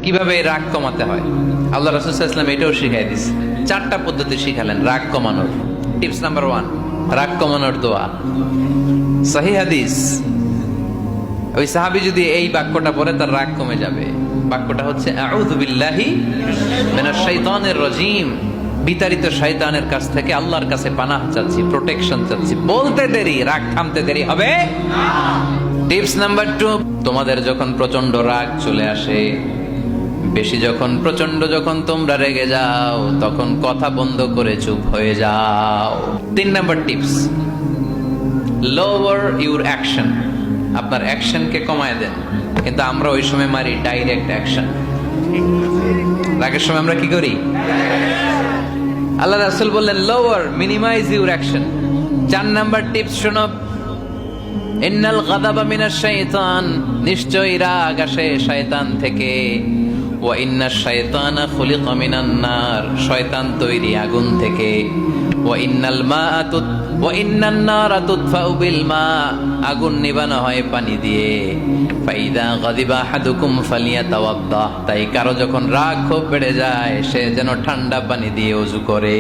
কিভাবে রাগ কমাতে হয় আল্লাহ রাসূল সাল্লাল্লাহু আলাইহি ওয়াসাল্লাম এটাও শিখাই দিয়েছে। 4টা পদ্ধতি শিখালেন রাগ কমানোর। টিপস নাম্বার 1, রাগ কমানোর দোয়া। সহিহ হাদিস, ওই সাহাবী যদি এই বাক্যটা পড়ে তার রাগ কমে যাবে। বাক্যটা হচ্ছে আউযু বিল্লাহি মিনাশ শাইতানির রাজীম, বিতাড়িত শয়তানের কাছ থেকে আল্লাহর কাছে পানাহ চাচ্ছি, প্রোটেকশন চাচ্ছি। বলতে দেরি, রাগ থামতে দেরি হবে না। টিপস নাম্বার 2, তোমাদের যখন প্রচন্ড রাগ চলে আসে, বেশি যখন প্রচন্ড যখন তোমরা রেগে যাও, তখন কথা বন্ধ করে চুপ হয়ে যাও। 3 number tips, lower your action, আপনার অ্যাকশনকে কমায় দেন। কিন্তু আমরা ওই সময় মারি ডাইরেক্ট অ্যাকশন। রাগের সময় আমরা কি করি? আল্লাহ রাসূল বললেন lower, minimise your action. 4 number tips শোনো, ইন্নাল গাদাবা মিনাশ শাইতান, নিশ্চয়ই রাগ আসে শয়তান থেকে। ওয়া ইন্নাশ শাইতানা খুলিকা মিনান নার, শয়তান তৈরি আগুন থেকে। ওয়া ইন্নান নারা তুতফাউ বিল মা, আগুন নিবানো হয় পানি দিয়ে। ফাইদা গাদিবা আহাদুকুম ফালিয়াতাওয়াদ্দা, তাই কারো যখন রাগ খুব বেড়ে যায় সে যেন ঠান্ডা পানি দিয়ে ওযু করে।